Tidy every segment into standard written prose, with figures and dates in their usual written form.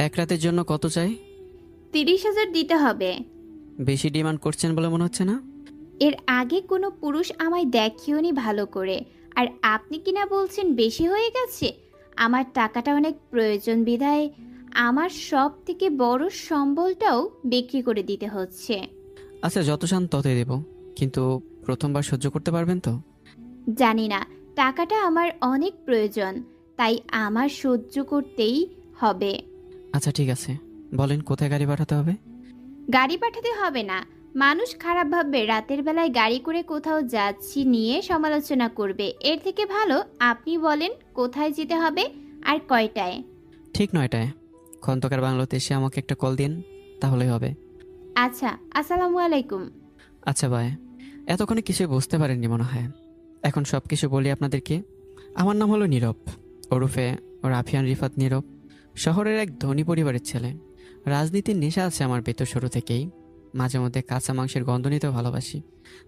এক রাতের জন্য কত চাই? 30,000 দিতে হবে। বেশি ডিমান্ড করছেন বলে মনে হচ্ছে না। এর আগে কোনো পুরুষ আমায় দেখেওনি ভালো করে, আর আপনি কিনা বলছেন বেশি হয়ে গেছে। আমার টাকাটা অনেক প্রয়োজন বিধায় আমার সব থেকে বড় সম্বলটাও বিক্রি করে দিতে হচ্ছে। আচ্ছা, যত চান ততই দেব, কিন্তু প্রথমবার সহ্য করতে পারবেন তো? জানি না, টাকাটা আমার অনেক প্রয়োজন, তাই আমার সহ্য করতেই হবে। আচ্ছা ঠিক আছে, বলেন কোথায় গাড়ি পাঠাতে হবে? গাড়ি পাঠাতে হবে না। মানুষ খারাপ ভাববে রাতের বেলায় গাড়ি করে কোথাও যাচ্ছি নিয়ে সমালোচনা করবে। এর থেকে ভালো আপনি বলেন কোথায় যেতে হবে আর কয়টায়। ঠিক 9টায়। খন্দকার বাংলোতে এসে আমাকে একটা কল দিন, তাহলেই হবে। আচ্ছা, আসসালামু আলাইকুম। আচ্ছা বাই। এতক্ষণে কিছুই বুঝতে পারেননি মনে হয়। এখন সব কিছু বলি আপনাদেরকে। আমার নাম হলো নীরব, ওরফে রাফিয়ান রিফাত নীরব। শহরের এক ধনী পরিবারের ছেলে। রাজনীতির নেশা আছে আমার ভেতর শুরু থেকেই। মাঝে মধ্যে কাঁচা মাংসের গন্ধ নিতেও ভালোবাসি।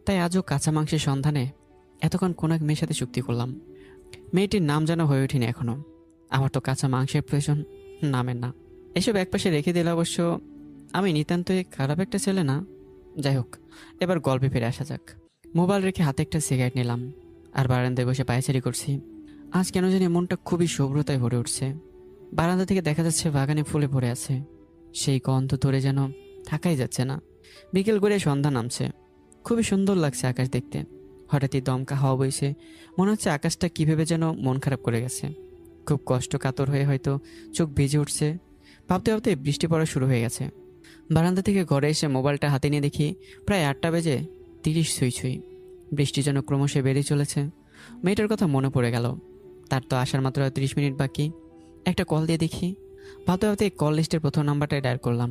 তাই আজও কাঁচা মাংসের সন্ধানে এতক্ষণ কোন এক মেয়ের সাথে চুক্তি করলাম। মেয়েটির নাম যেন হয়ে ওঠেনি এখনো। আমার তো কাঁচা মাংসের প্রয়োজন, নামের না। এসব একপাশে রেখে দিলে অবশ্য আমি নিতান্তই খারাপ একটা ছেলে না। যাই হোক, এবার গল্পে ফিরে আসা যাক। মোবাইল রেখে হাতে একটা সিগারেট নিলাম, আর বারান্দায় বসে পায়চারি করছি। আজ কেন জানি মনটা খুবই শুভ্রতায় ভরে উঠছে। বারান্দা থেকে দেখা যাচ্ছে বাগানে ফুলে ভরে আছে। সেই গন্ধ ধরে যেন থাকাই যাচ্ছে না। বিকেল করে সন্ধ্যা নামছে। খুবই সুন্দর লাগছে আকাশ দেখতে। হঠাৎই দমকা হাওয়া বইছে। মনে হচ্ছে আকাশটা কীভাবে যেন মন খারাপ করে গেছে। খুব কষ্ট কাতর হয়ে হয়তো চোখ ভিজে উঠছে। ভাবতে ভাবতে বৃষ্টি পড়া শুরু হয়ে গেছে। বারান্দা থেকে ঘরে এসে মোবাইলটা হাতে নিয়ে দেখি প্রায় 8টা বেজে 30 ছুঁই ছুঁই। বৃষ্টি যেন ক্রমশ বেড়েই চলেছে। মেয়েটার কথা মনে পড়ে গেল। তার তো আসার মাত্র 30 মিনিট বাকি। একটা কল দিয়ে দেখি। ভাবতে ভাবতে কল লিস্টের প্রথম নাম্বারটাই ডায়াল করলাম।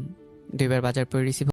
2বার বাজার পরে রিসিভ